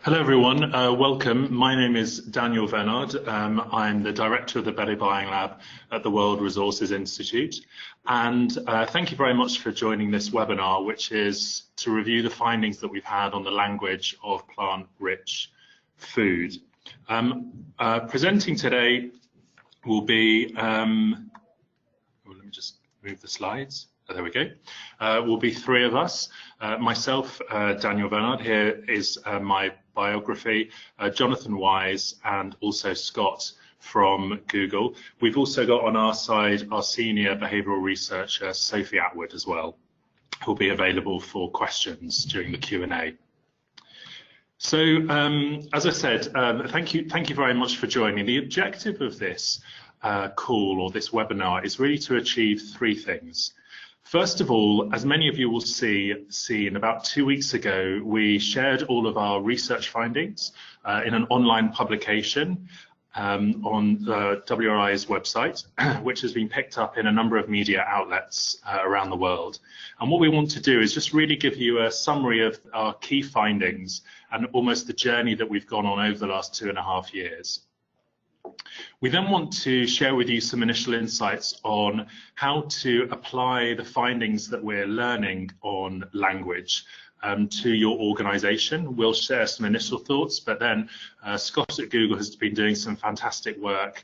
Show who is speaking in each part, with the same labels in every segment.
Speaker 1: Hello everyone, welcome. My name is Daniel Venard. I'm the Director of the Better Buying Lab at the World Resources Institute. And thank you very much for joining this webinar, which is to review the findings that we've had on the language of plant-rich food. Presenting today will be, let me just move the slides. There we go. Will be three of us. Myself, Daniel Venard, here is my biography, Jonathan Wise, and also Scott from Google. We've also got on our side our senior behavioural researcher, Sophie Atwood, as well, who'll be available for questions during the Q&A. So, as I said, thank you very much for joining. The objective of this call or this webinar is really to achieve three things. First of all, as many of you will see, about 2 weeks ago, we shared all of our research findings in an online publication on the WRIs website, which has been picked up in a number of media outlets around the world. And what we want to do is just really give you a summary of our key findings and almost the journey that we've gone on over the last 2.5 years. We then want to share with you some initial insights on how to apply the findings that we're learning on language to your organization. We'll share some initial thoughts, but then Scott at Google has been doing some fantastic work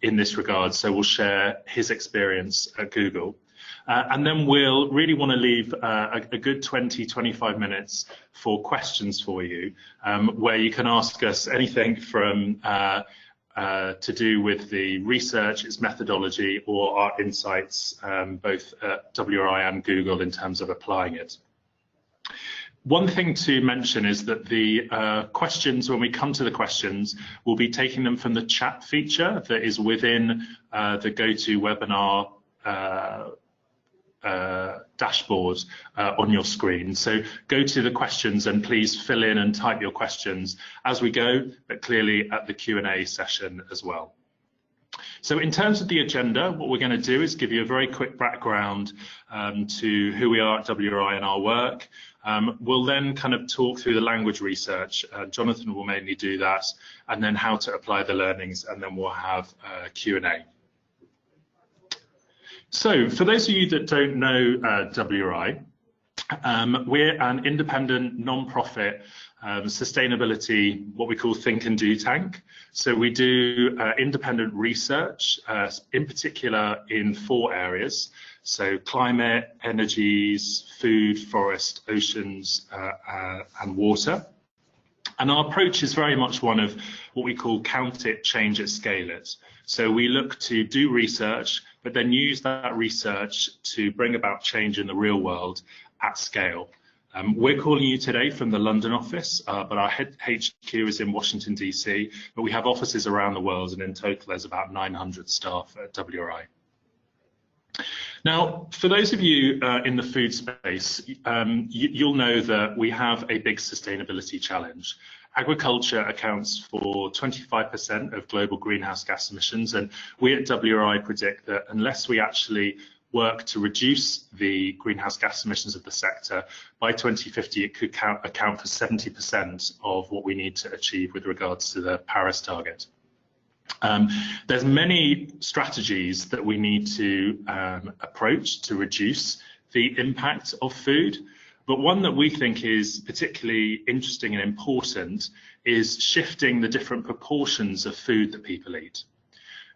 Speaker 1: in this regard, so we'll share his experience at Google. And then we'll really want to leave a good 20-25 minutes for questions for you, where you can ask us anything from to do with the research, its methodology, or our insights, both at WRI and Google in terms of applying it. One thing to mention is that the questions, when we come to the questions, we'll be taking them from the chat feature that is within the GoToWebinar dashboard on your screen. So go to the questions and please fill in and type your questions as we go, but clearly at the Q&A session as well. So in terms of the agenda, what we're going to do is give you a very quick background to who we are at WRI and our work. We'll then kind of talk through the language research. Jonathan will mainly do that, and then how to apply the learnings, and then we'll have Q&A. So, for those of you that don't know WRI, we're an independent, non-profit sustainability, what we call think and do tank. So we do independent research, in particular in 4 areas. So climate, energies, food, forest, oceans, and water. And our approach is very much one of what we call count it, change it, scale it. So we look to do research, but then use that research to bring about change in the real world at scale. We're calling you today from the London office, but our HQ is in Washington, DC, but we have offices around the world, and in total there's about 900 staff at WRI. Now, for those of you in the food space, you'll know that we have a big sustainability challenge. Agriculture accounts for 25% of global greenhouse gas emissions, and we at WRI predict that unless we actually work to reduce the greenhouse gas emissions of the sector, by 2050 it could account for 70% of what we need to achieve with regards to the Paris target. There's many strategies that we need to approach to reduce the impact of food, but one that we think is particularly interesting and important is shifting the different proportions of food that people eat.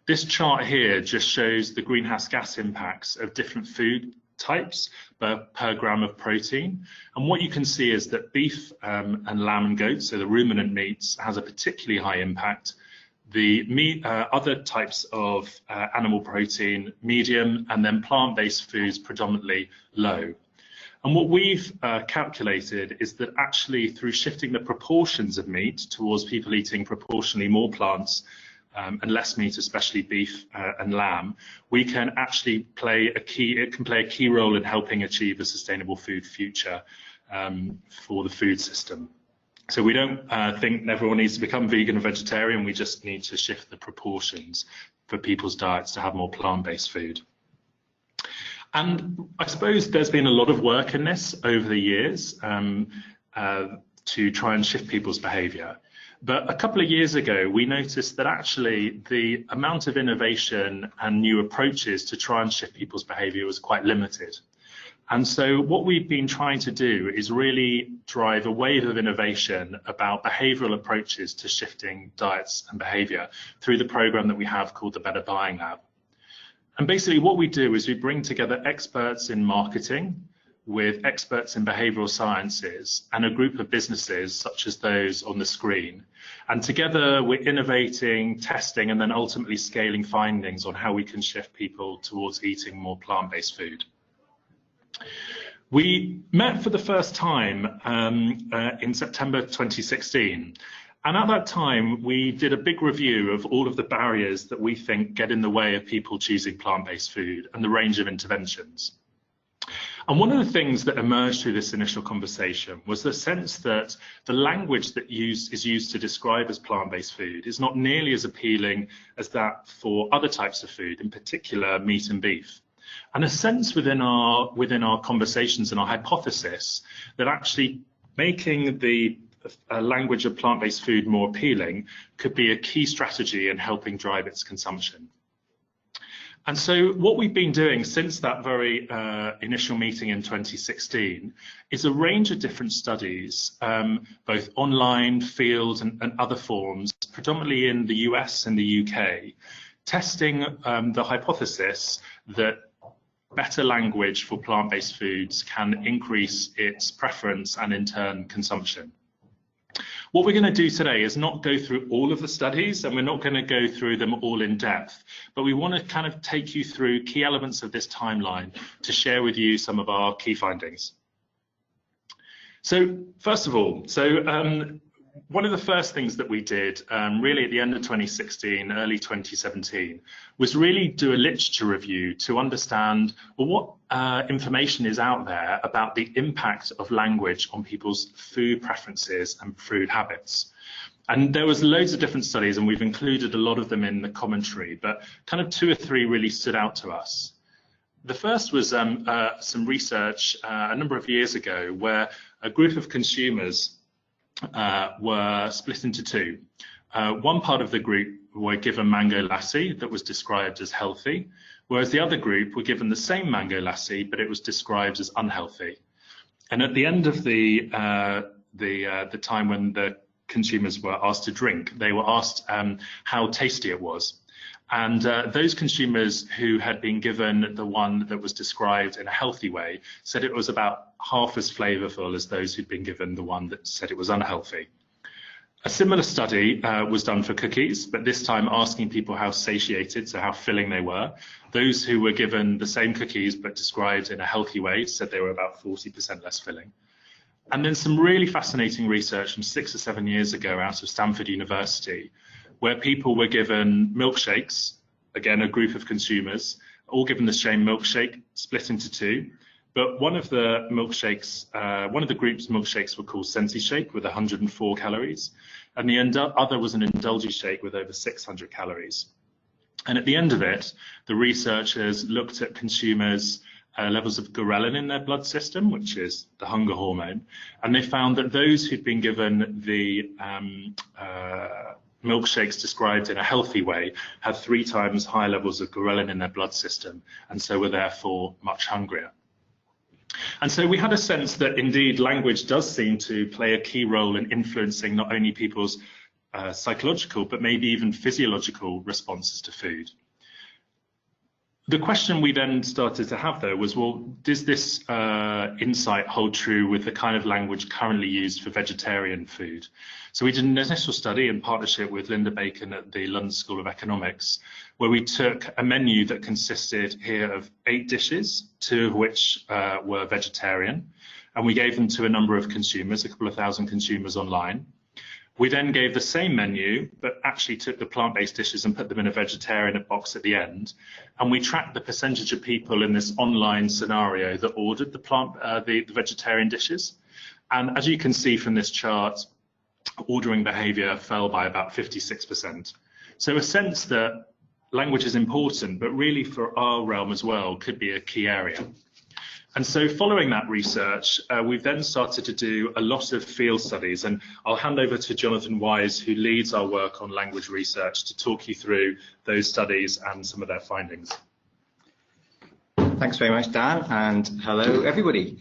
Speaker 1: This chart here just shows the greenhouse gas impacts of different food types per gram of protein. And what you can see is that beef and lamb and goat, so the ruminant meats, has a particularly high impact. The meat, other types of animal protein, medium, and then plant-based foods, predominantly low. And what we've calculated is that actually through shifting the proportions of meat towards people eating proportionally more plants and less meat, especially beef and lamb, we can actually play a key role in helping achieve a sustainable food future for the food system. So we don't think everyone needs to become vegan or vegetarian, we just need to shift the proportions for people's diets to have more plant-based food. And I suppose there's been a lot of work in this over the years. to try and shift people's behaviour. But a couple of years ago, we noticed that actually the amount of innovation and new approaches to try and shift people's behaviour was quite limited. And so what we've been trying to do is really drive a wave of innovation about behavioural approaches to shifting diets and behaviour through the programme that we have called the Better Buying Lab. And basically what we do is we bring together experts in marketing with experts in behavioural sciences and a group of businesses such as those on the screen. And together we're innovating, testing, and then ultimately scaling findings on how we can shift people towards eating more plant-based food. We met for the first time in September 2016. And at that time, we did a big review of all of the barriers that we think get in the way of people choosing plant-based food and the range of interventions. And one of the things that emerged through this initial conversation was the sense that the language that is used to describe as plant-based food is not nearly as appealing as that for other types of food, in particular meat and beef. And a sense within our conversations and our hypothesis that actually making the language of plant-based food more appealing could be a key strategy in helping drive its consumption. And so what we've been doing since that very initial meeting in 2016 is a range of different studies, both online, field, and other forms, predominantly in the US and the UK, testing the hypothesis that better language for plant-based foods can increase its preference and in turn consumption. What we're going to do today is not go through all of the studies, and we're not going to go through them all in depth, but we want to kind of take you through key elements of this timeline to share with you some of our key findings. So first of all, one of the first things that we did really at the end of 2016, early 2017, was really do a literature review to understand what information is out there about the impact of language on people's food preferences and food habits. And there was loads of different studies, and we've included a lot of them in the commentary, but kind of 2 or 3 really stood out to us. The first was some research a number of years ago where a group of consumers were split into 2. One part of the group were given mango lassi that was described as healthy, whereas the other group were given the same mango lassi, but it was described as unhealthy. And at the end of the time when the consumers were asked to drink, they were asked how tasty it was. And those consumers who had been given the one that was described in a healthy way said it was about half as flavorful as those who'd been given the one that said it was unhealthy. A similar study was done for cookies, but this time asking people how satiated, so how filling they were. Those who were given the same cookies but described in a healthy way said they were about 40% less filling. And then some really fascinating research from 6 or 7 years ago out of Stanford University, where people were given milkshakes, again, a group of consumers, all given the same milkshake, split into 2. But one of the milkshakes, one of the group's milkshakes were called Sensi Shake with 104 calories, and the other was an Indulge Shake with over 600 calories. And at the end of it, the researchers looked at consumers' levels of ghrelin in their blood system, which is the hunger hormone, and they found that those who'd been given the milkshakes described in a healthy way had 3 times higher levels of ghrelin in their blood system, and so were therefore much hungrier. And so we had a sense that indeed language does seem to play a key role in influencing not only people's psychological, but maybe even physiological responses to food. The question we then started to have, though, was, well, does this insight hold true with the kind of language currently used for vegetarian food? So we did an initial study in partnership with Linda Bacon at the London School of Economics, where we took a menu that consisted here of 8 dishes, 2 of which were vegetarian, and we gave them to a number of consumers, a couple of thousand consumers online. We then gave the same menu, but actually took the plant-based dishes and put them in a vegetarian box at the end. And we tracked the percentage of people in this online scenario that ordered the vegetarian dishes. And as you can see from this chart, ordering behavior fell by about 56%. So a sense that language is important, but really for our realm as well, could be a key area. And so following that research, we've then started to do a lot of field studies, and I'll hand over to Jonathan Wise, who leads our work on language research, to talk you through those studies and some of their findings.
Speaker 2: Thanks very much, Dan, and hello everybody.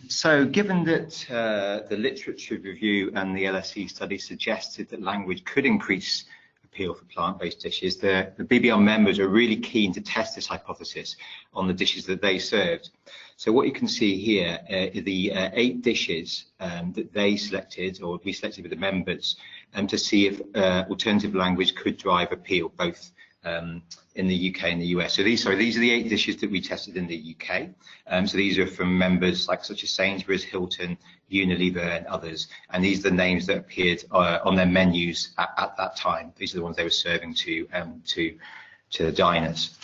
Speaker 2: So given that the literature review and the LSE study suggested that language could increase appeal for plant-based dishes, the BBL members are really keen to test this hypothesis on the dishes that they served. So what you can see here are the 8 dishes that they selected, or we selected with the members, to see if alternative language could drive appeal, both in the UK and the US. So these are the 8 dishes that we tested in the UK. So these are from members such as Sainsbury's, Hilton, Unilever and others. And these are the names that appeared on their menus at that time. These are the ones they were serving to the diners.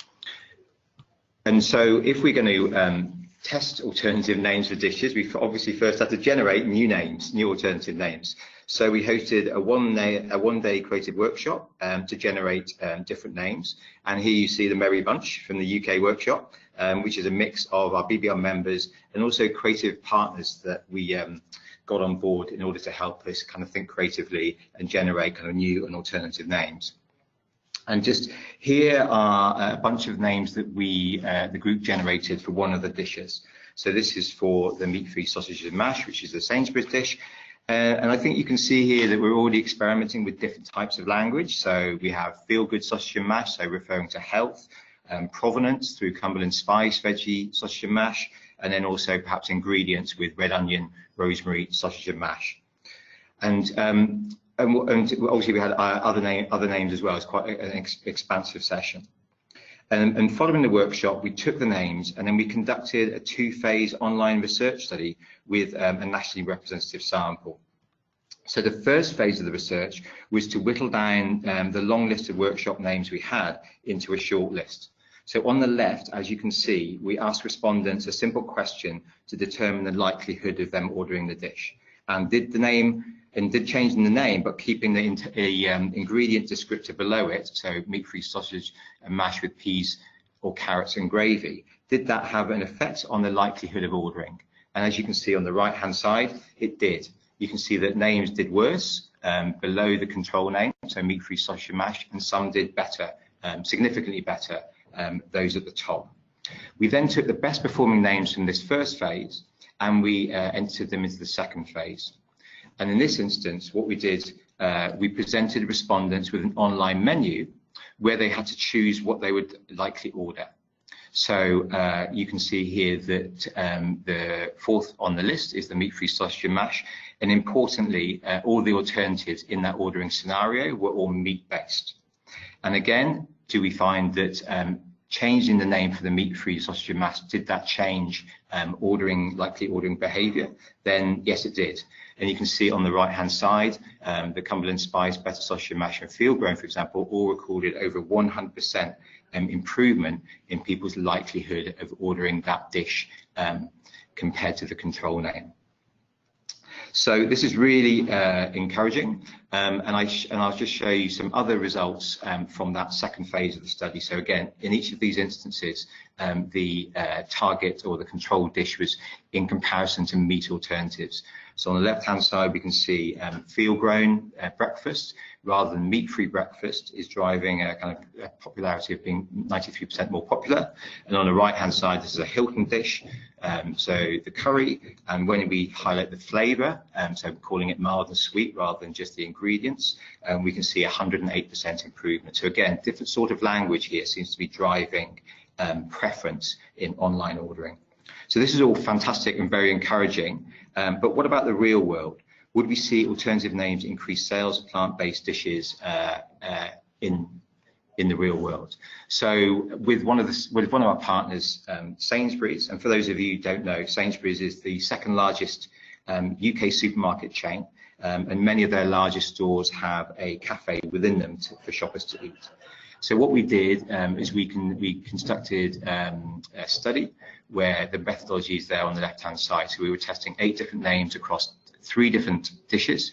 Speaker 2: And so if we're going to test alternative names for dishes, we obviously first have to generate new names, new alternative names. So we hosted a one-day creative workshop to generate different names. And here you see the Merry Bunch from the UK workshop, which is a mix of our BBL members and also creative partners that we got on board in order to help us kind of think creatively and generate kind of new and alternative names. And just here are a bunch of names that the group generated for one of the dishes. So this is for the meat-free sausage and mash, which is the Sainsbury's dish. And I think you can see here that we're already experimenting with different types of language. So we have feel-good sausage and mash, so referring to health, provenance through Cumberland spice veggie sausage and mash, and then also perhaps ingredients with red onion, rosemary sausage and mash. And obviously we had other names as well. It's quite an expansive session. And following the workshop, we took the names and then we conducted a 2-phase online research study with a nationally representative sample. So the first phase of the research was to whittle down the long list of workshop names we had into a short list. So on the left, as you can see, we asked respondents a simple question to determine the likelihood of them ordering the dish. And did changing the name, but keeping the ingredient descriptor below it, so meat-free sausage and mash with peas or carrots and gravy, did that have an effect on the likelihood of ordering? And as you can see on the right-hand side, it did. You can see that names did worse below the control name, so meat-free sausage and mash, and some did better, significantly better, those at the top. We then took the best performing names from this first phase and we entered them into the second phase. And in this instance, what we did, we presented respondents with an online menu where they had to choose what they would likely order. So you can see here that the 4th on the list is the meat-free sausage and mash. And importantly, all the alternatives in that ordering scenario were all meat-based. And again, do we find that changing the name for the meat-free sausage and mash, did that change likely ordering behaviour? Then yes, it did. And you can see on the right-hand side, the Cumberland Spice, Better Sausage and Mash and Field Grown, for example, all recorded over 100% improvement in people's likelihood of ordering that dish compared to the control name. So this is really encouraging, and I'll just show you some other results from that second phase of the study. So again, in each of these instances, the target or the control dish was in comparison to meat alternatives. So on the left-hand side, we can see field-grown breakfast rather than meat-free breakfast is driving a kind of a popularity of being 93% more popular. And on the right-hand side, this is a Hilton dish, so the curry. And when we highlight the flavour, so calling it mild and sweet rather than just the ingredients, we can see 108% improvement. So again, different sort of language here seems to be driving preference in online ordering. So this is all fantastic and very encouraging, but what about the real world? Would we see alternative names increase sales of plant-based dishes in the real world? So with one of our partners, Sainsbury's, and for those of you who don't know, Sainsbury's is the second largest UK supermarket chain, and many of their largest stores have a cafe within them for shoppers to eat. So what we did is we constructed a study where the methodology is there on the left-hand side. So we were testing 8 different names across 3 different dishes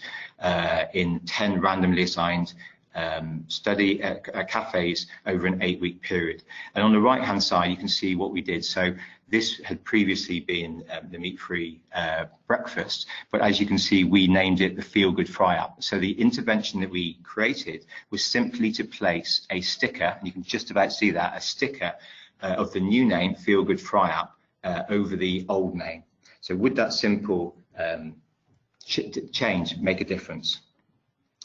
Speaker 2: in 10 randomly assigned cafes over an 8-week period. And on the right-hand side, you can see what we did. So this had previously been the meat-free breakfast, but as you can see, we named it the Feel Good Fry-Up. So the intervention that we created was simply to place a sticker, and you can just about see that, a sticker of the new name, Feel Good Fry-Up, over the old name. So would that simple change make a difference?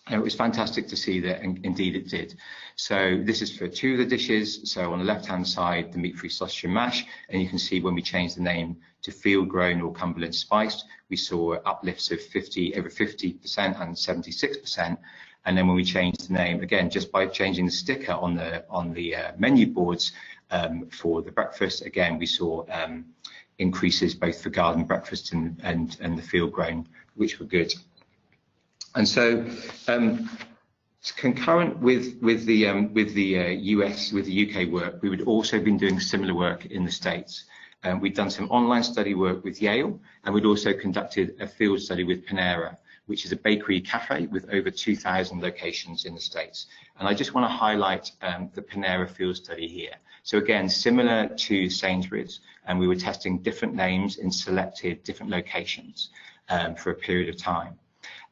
Speaker 2: And it was fantastic to see that, and indeed it did. So this is for two of the dishes. So on the left-hand side, the meat-free sausage and mash, and you can see when we changed the name to Field Grown or Cumberland Spiced, we saw uplifts of over 50% and 76%. And then when we changed the name, again, just by changing the sticker on the menu boards for the breakfast, again, we saw increases both for garden breakfast and the Field Grown, which were good. And so, concurrent with the UK work, we would also been doing similar work in the States. We'd done some online study work with Yale, and we'd also conducted a field study with PANERA, which is a bakery cafe with over 2,000 locations in the States. And I just want to highlight the PANERA field study here. So again, similar to Sainsbury's, and we were testing different names in selected different locations for a period of time.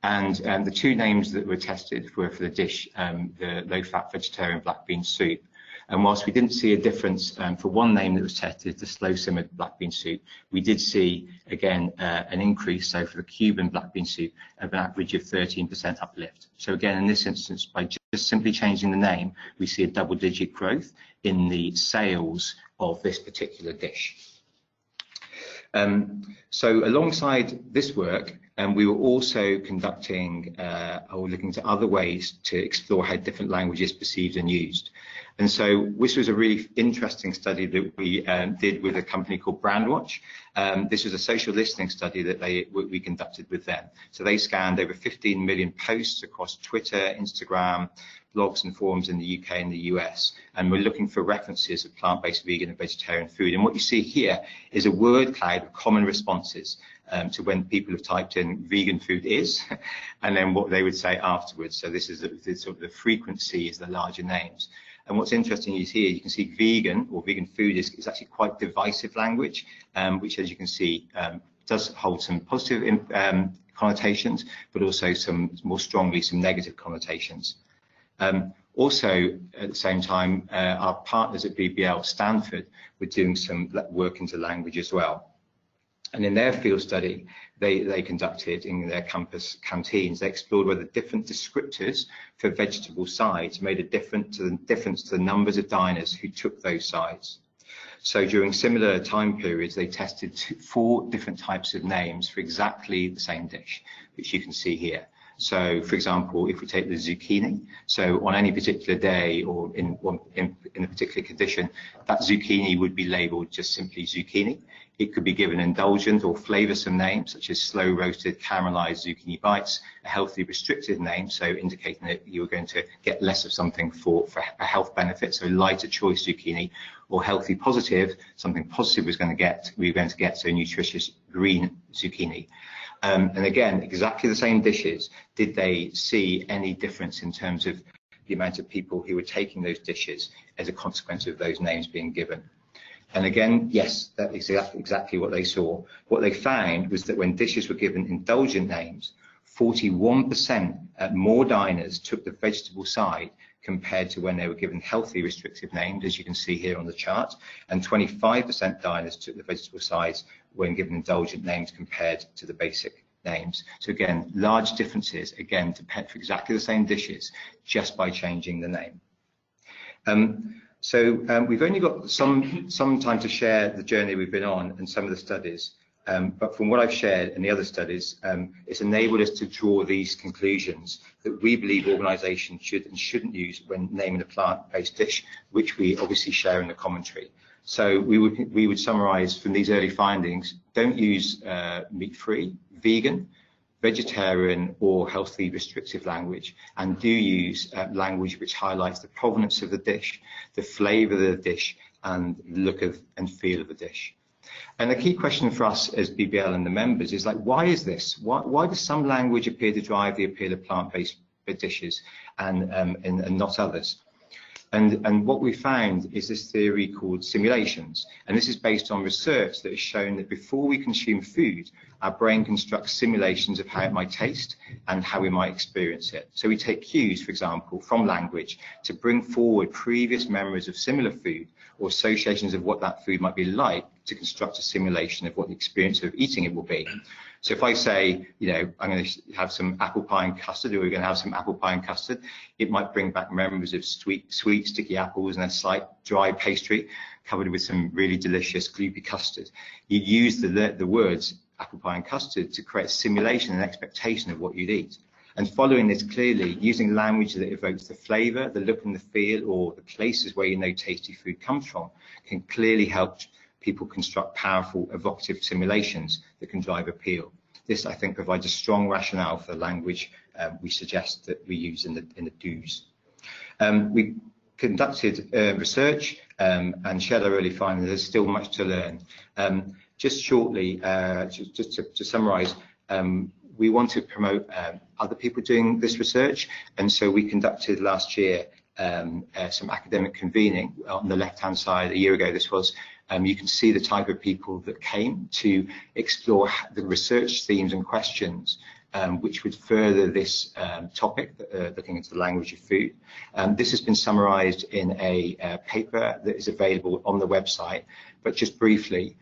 Speaker 2: And the two names that were tested were for the dish, the low-fat vegetarian black bean soup. And whilst we didn't see a difference for one name that was tested, the slow-simmered black bean soup, we did see, again, an increase, so for the Cuban black bean soup, of an average of 13% uplift. So again, in this instance, by just simply changing the name, we see a double-digit growth in the sales of this particular dish. So alongside this work, we were also conducting or looking to other ways to explore how different languages perceived and used. And so this was a really interesting study that we did with a company called BRANDWATCH. This was a social listening study that we conducted with them. So they scanned over 15 million posts across Twitter, Instagram, blogs and forums in the UK and the US, and we're looking for references of plant-based, vegan and vegetarian food. And what you see here is a word cloud of common responses to when people have typed in vegan food is, and then what they would say afterwards. So this is sort of the frequency is the larger names. And what's interesting is here, you can see vegan or vegan food is actually quite divisive language, which, as you can see, does hold some positive connotations, but also some more strongly some negative connotations. Also, at the same time, our partners at BBL, Stanford, were doing some work into language as well. And in their field study, they conducted in their campus canteens, they explored whether different descriptors for vegetable sides made a difference to the numbers of diners who took those sides. So during similar time periods, they tested 4 different types of names for exactly the same dish, which you can see here. So, for example, if we take the zucchini, so on any particular day or in a particular condition, that zucchini would be labelled just simply zucchini. It could be given indulgent or flavoursome names, such as slow roasted caramelised zucchini bites, a healthy restricted name, so indicating that you were going to get less of something for a health benefit, so lighter choice zucchini, or healthy positive, something positive we were going to get, so nutritious green zucchini. And again, exactly the same dishes. Did they see any difference in terms of the amount of people who were taking those dishes as a consequence of those names being given? And again, yes, that is exactly what they saw. What they found was that when dishes were given indulgent names, 41% more diners took the vegetable side compared to when they were given healthy restrictive names, as you can see here on the chart, and 25% diners took the vegetable sides when given indulgent names compared to the basic names. So again, large differences, again, for exactly the same dishes, just by changing the name. We've only got some time to share the journey we've been on and some of the studies. But from what I've shared in the other studies, it's enabled us to draw these conclusions that we believe organisations should and shouldn't use when naming a plant-based dish, which we obviously share in the commentary. So we would summarise from these early findings: don't use meat-free, vegan, vegetarian or healthy restrictive language, and do use language which highlights the provenance of the dish, the flavour of the dish, and the look of and feel of the dish. And the key question for us as BBL and the members is, like, why is this? Why does some language appear to drive the appeal of plant-based dishes and not others? And what we found is this theory called simulations. And this is based on research that has shown that before we consume food, our brain constructs simulations of how it might taste and how we might experience it. So we take cues, for example, from language to bring forward previous memories of similar food or associations of what that food might be like to construct a simulation of what the experience of eating it will be. So if I say, you know, I'm going to have some apple pie and custard, or we're going to have some apple pie and custard, it might bring back memories of sweet, sticky apples and a slight dry pastry covered with some really delicious gloopy custard. You'd use the words apple pie and custard to create a simulation and expectation of what you'd eat. And following this clearly, using language that evokes the flavour, the look and the feel, or the places where you know tasty food comes from, can clearly help people construct powerful evocative simulations that can drive appeal. This, I think, provides a strong rationale for the language we suggest that we use in the do's. We conducted research and shared our early findings. There's still much to learn. Just shortly, just to summarise, we want to promote other people doing this research, and so we conducted last year some academic convening. On the left-hand side, a year ago this was, you can see the type of people that came to explore the research themes and questions which would further this topic, looking into the language of food. This has been summarised in a paper that is available on the website, but just briefly,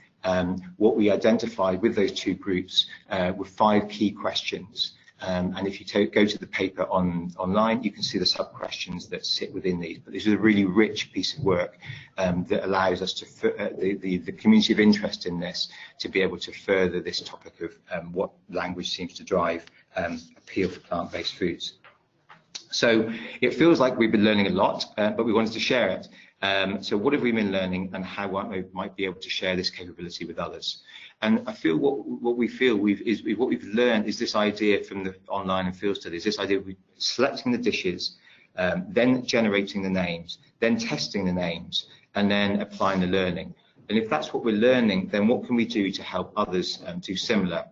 Speaker 2: what we identified with those two groups were 5 key questions. And if you go to the paper online, you can see the sub-questions that sit within these. But this is a really rich piece of work that allows us to, the community of interest in this, to be able to further this topic of what language seems to drive appeal for plant-based foods. So it feels like we've been learning a lot, but we wanted to share it. So what have we been learning, and how we might be able to share this capability with others? And I feel what we've learned is this idea from the online and field studies, this idea of selecting the dishes, then generating the names, then testing the names, and then applying the learning. And if that's what we're learning, then what can we do to help others do similar?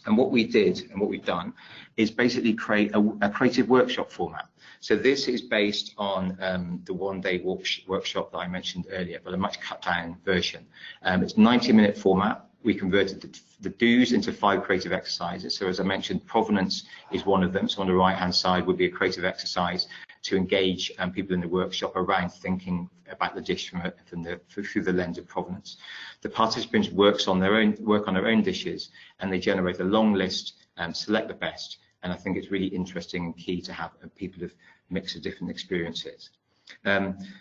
Speaker 2: And what we did, and what we've done, is basically create a creative workshop format. So this is based on the one-day workshop that I mentioned earlier, but a much cut-down version. It's 90-minute format. We converted the do's into 5 creative exercises. So as I mentioned, provenance is one of them. So on the right-hand side would be a creative exercise to engage people in the workshop around thinking about the dish through the lens of provenance. The participants work on their own dishes, and they generate a long list and select the best. And I think it's really interesting and key to have people of mix of different experiences.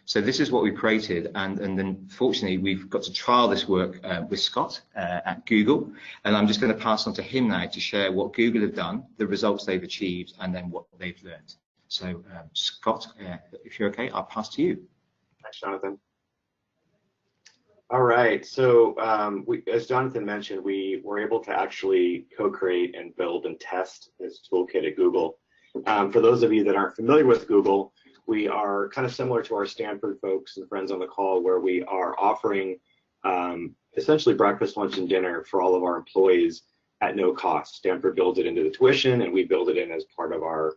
Speaker 2: So this is what we created, and then fortunately we've got to trial this work with Scott at Google, and I'm just going to pass on to him now to share what Google have done, the results they've achieved, and then what they've learned. So Scott, if you're okay, I'll pass to you.
Speaker 3: Thanks, Jonathan. All right, so as Jonathan mentioned, we were able to actually co-create and build and test this toolkit at Google. For those of you that aren't familiar with Google, we are kind of similar to our Stanford folks and friends on the call, where we are offering essentially breakfast, lunch, and dinner for all of our employees at no cost. Stanford builds it into the tuition, and we build it in as part of our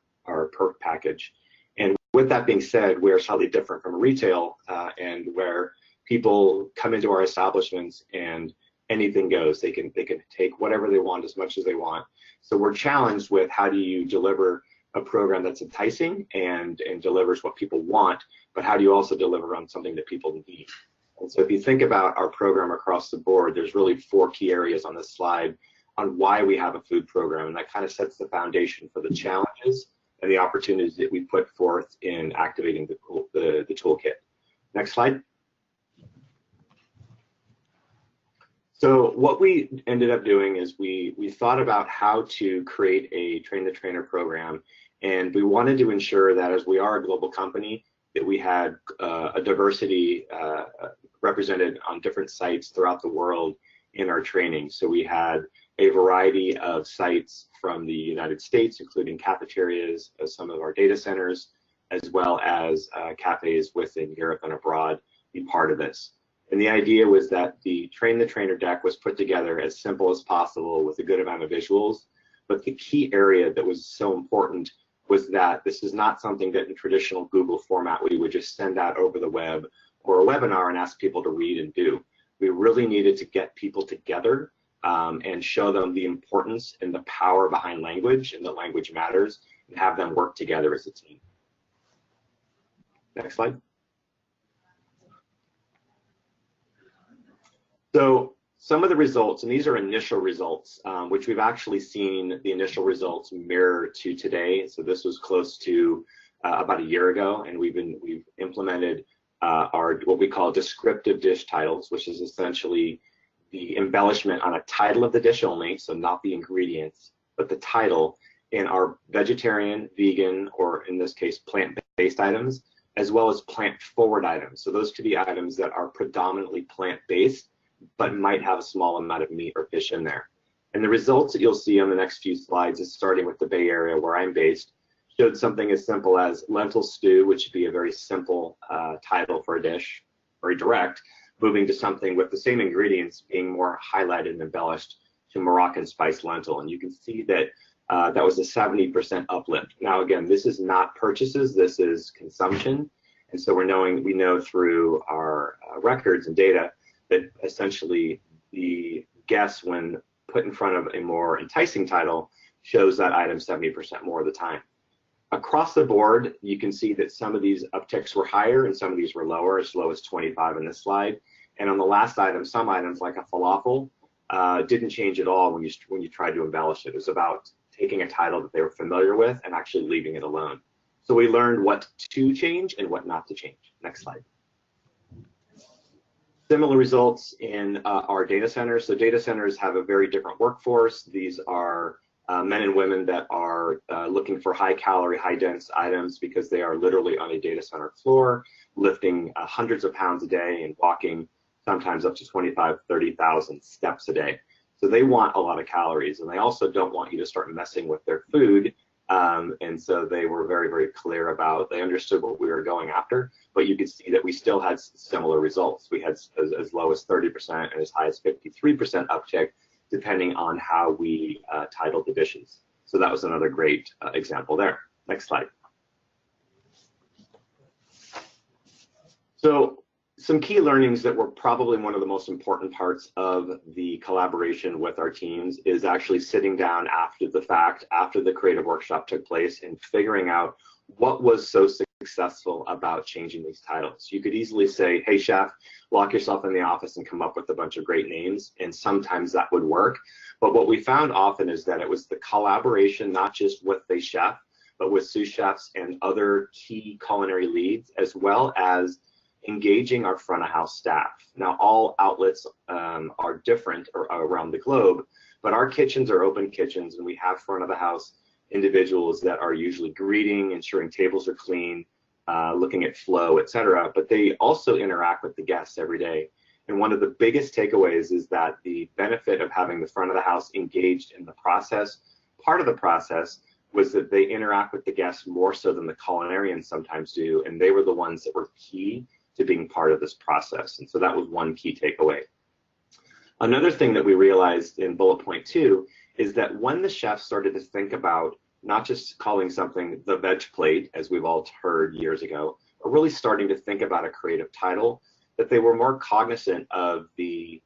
Speaker 3: perk package. And with that being said, we're slightly different from retail, and where people come into our establishments and anything goes. They can take whatever they want as much as they want. So we're challenged with how do you deliver a program that's enticing and delivers what people want, but how do you also deliver on something that people need? And so if you think about our program across the board, there's really 4 key areas on this slide on why we have a food program, and that kind of sets the foundation for the challenges and the opportunities that we put forth in activating the toolkit. Next slide. So what we ended up doing is we thought about how to create a train the trainer program, and we wanted to ensure that as we are a global company, that we had a diversity represented on different sites throughout the world in our training. So we had a variety of sites from the United States, including cafeterias, some of our data centers, as well as cafes within Europe and abroad be part of this. And the idea was that the Train the Trainer deck was put together as simple as possible with a good amount of visuals. But the key area that was so important was that this is not something that in traditional Google format we would just send out over the web or a webinar and ask people to read and do. We really needed to get people together and show them the importance and the power behind language and that language matters, and have them work together as a team. Next slide. So some of the results, and these are initial results, which we've actually seen the initial results mirror to today. So this was close to about a year ago, and we've implemented our what we call descriptive dish titles, which is essentially the embellishment on a title of the dish only, so not the ingredients, but the title in our vegetarian, vegan, or in this case, plant-based items, as well as plant-forward items. So those could be items that are predominantly plant-based, but might have a small amount of meat or fish in there. And the results that you'll see on the next few slides is starting with the Bay Area where I'm based, showed something as simple as lentil stew, which would be a very simple title for a dish, very direct, moving to something with the same ingredients being more highlighted and embellished to Moroccan spiced lentil. And you can see that that was a 70% uplift. Now, again, this is not purchases, this is consumption. And so we know through our records and data that essentially the guess, when put in front of a more enticing title, shows that item 70% more of the time. Across the board, you can see that some of these upticks were higher and some of these were lower, as low as 25 in this slide. And on the last item, some items like a falafel didn't change at all when you tried to embellish it. It was about taking a title that they were familiar with and actually leaving it alone. So we learned what to change and what not to change. Next slide. Similar results in our data centers. So data centers have a very different workforce. These are men and women that are looking for high calorie, high dense items because they are literally on a data center floor, lifting hundreds of pounds a day and walking sometimes up to 25, 30,000 steps a day. So they want a lot of calories, and they also don't want you to start messing with their food. And so they were very, very clear about, they understood what we were going after, but you could see that we still had similar results. We had as low as 30% and as high as 53% uptick, depending on how we titled the dishes. So that was another great example there. Next slide. So some key learnings that were probably one of the most important parts of the collaboration with our teams is actually sitting down after the fact, after the creative workshop took place, and figuring out what was so successful about changing these titles. You could easily say, hey chef, lock yourself in the office and come up with a bunch of great names, and sometimes that would work. But what we found often is that it was the collaboration, not just with the chef, but with sous chefs and other key culinary leads, as well as engaging our front of house staff. Now, all outlets are different around the globe, but our kitchens are open kitchens, and we have front of the house individuals that are usually greeting, ensuring tables are clean, looking at flow, etc. But they also interact with the guests every day. And one of the biggest takeaways is that the benefit of having the front of the house engaged in the process, part of the process, was that they interact with the guests more so than the culinarians sometimes do, and they were the ones that were key to being part of this process. And so that was one key takeaway. Another thing that we realized in bullet point 2 is that when the chefs started to think about not just calling something the veg plate, as we've all heard years ago, but really starting to think about a creative title, that they were more cognizant of the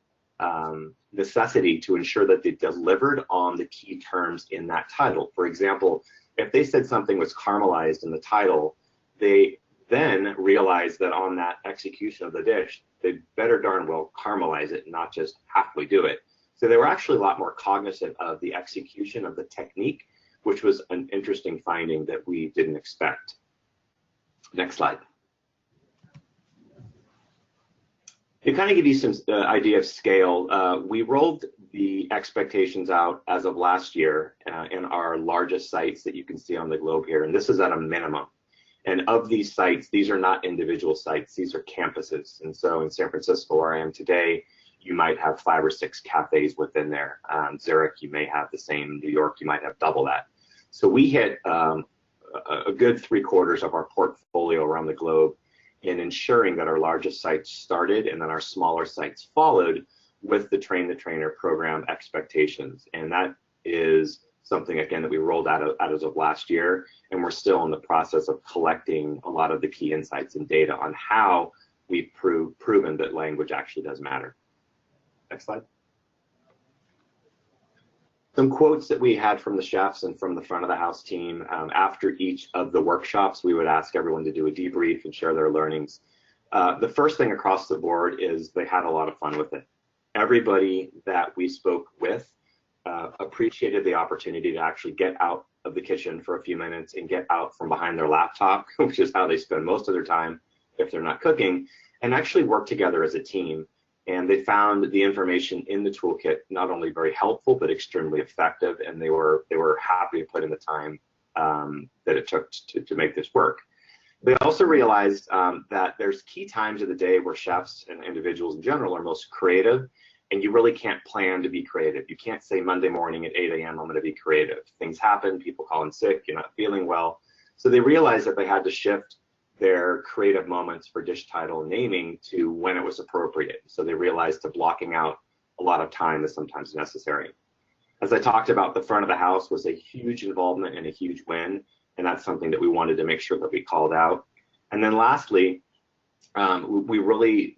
Speaker 3: necessity to ensure that they delivered on the key terms in that title. For example, if they said something was caramelized in the title, they then realize that on that execution of the dish, they better darn well caramelize it, not just halfway do it. So they were actually a lot more cognizant of the execution of the technique, which was an interesting finding that we didn't expect. Next slide. To kind of give you some idea of scale, we rolled the expectations out as of last year in our largest sites that you can see on the globe here, and this is at a minimum. And of these sites, these are not individual sites, these are campuses. And so in San Francisco, where I am today, you might have 5 or 6 cafes within there. Zurich, you may have the same. New York, you might have double that. So we hit a good 3/4 of our portfolio around the globe in ensuring that our largest sites started and then our smaller sites followed with the Train the Trainer program expectations. And that is something again that we rolled out as of last year, and we're still in the process of collecting a lot of the key insights and data on how we've proven that language actually does matter. Next slide. Some quotes that we had from the chefs and from the front of the house team. After each of the workshops, we would ask everyone to do a debrief and share their learnings. The first thing across the board is they had a lot of fun with it. Everybody that we spoke with appreciated the opportunity to actually get out of the kitchen for a few minutes and get out from behind their laptop, which is how they spend most of their time if they're not cooking, and actually work together as a team. And they found the information in the toolkit not only very helpful, but extremely effective, and they were happy to put in the time that it took to make this work. They also realized that there's key times of the day where chefs and individuals in general are most creative, and you really can't plan to be creative. You can't say Monday morning at 8 a.m. I'm going to be creative. Things happen, people call in sick, you're not feeling well. So they realized that they had to shift their creative moments for dish title naming to when it was appropriate. So they realized that blocking out a lot of time is sometimes necessary. As I talked about, the front of the house was a huge involvement and a huge win, and that's something that we wanted to make sure that we called out. And then lastly, we really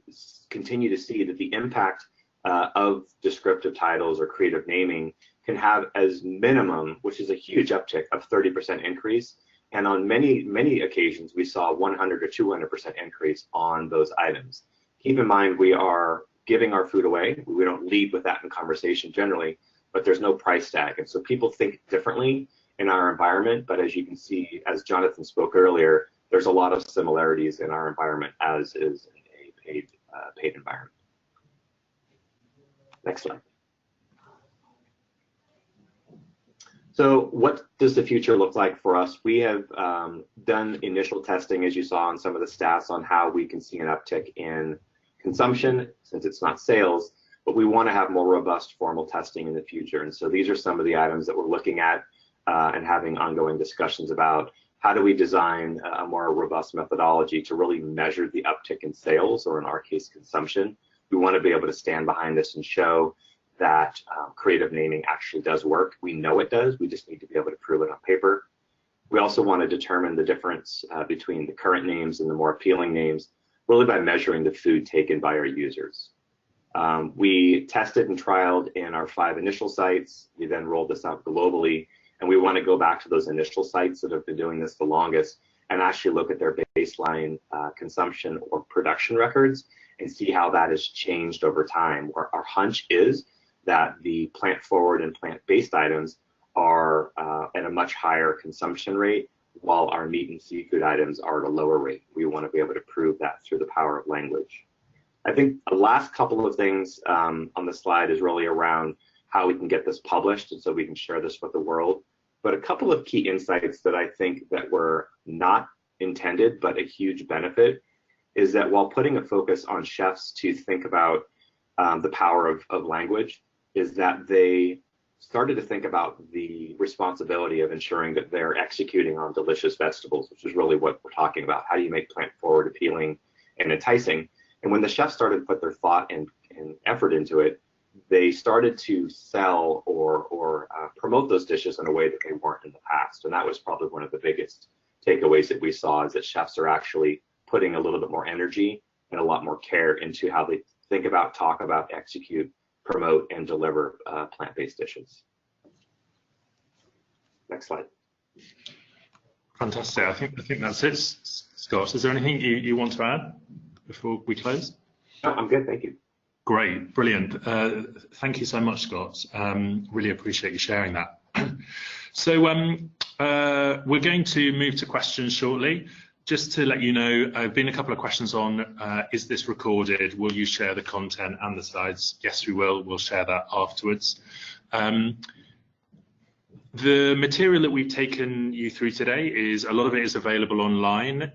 Speaker 3: continue to see that the impact of descriptive titles or creative naming can have as minimum, which is a huge uptick of 30% increase. And on many occasions, we saw 100 or 200% increase on those items. Keep in mind, we are giving our food away. We don't lead with that in conversation generally, but there's no price tag. And so people think differently in our environment, but as you can see, as Jonathan spoke earlier, there's a lot of similarities in our environment, as is in a paid environment. Next slide. So what does the future look like for us? We have done initial testing, as you saw on some of the stats, on how we can see an uptick in consumption, since it's not sales, but we want to have more robust formal testing in the future. And so these are some of the items that we're looking at and having ongoing discussions about. How do we design a more robust methodology to really measure the uptick in sales, or in our case, consumption? We want to be able to stand behind this and show that creative naming actually does work. We know it does, we just need to be able to prove it on paper. We also want to determine the difference between the current names and the more appealing names, really by measuring the food taken by our users. We tested and trialed in our 5 initial sites. We then rolled this out globally, and we want to go back to those initial sites that have been doing this the longest and actually look at their baseline consumption or production records and see how that has changed over time. Our hunch is that the plant-forward and plant-based items are at a much higher consumption rate, while our meat and seafood items are at a lower rate. We want to be able to prove that through the power of language. I think the last couple of things on the slide is really around how we can get this published, and so we can share this with the world. But a couple of key insights that I think that were not intended, but a huge benefit, is that while putting a focus on chefs to think about the power of language, is that they started to think about the responsibility of ensuring that they're executing on delicious vegetables, which is really what we're talking about. How do you make plant-forward appealing and enticing? And when the chefs started to put their thought and effort into it, they started to sell or promote those dishes in a way that they weren't in the past. And that was probably one of the biggest takeaways that we saw, is that chefs are actually putting a little bit more energy and a lot more care into how they think about, talk about, execute, promote, and deliver plant-based dishes. Next slide.
Speaker 1: Fantastic. I think that's it, Scott. Is there anything you want to add before we close?
Speaker 3: No, I'm good, thank you.
Speaker 1: Great, brilliant. Thank you so much, Scott. Really appreciate you sharing that. So we're going to move to questions shortly. Just to let you know, there have been a couple of questions on, is this recorded? Will you share the content and the slides? Yes, we will. We'll share that afterwards. The material that we've taken you through today a lot of it is available online.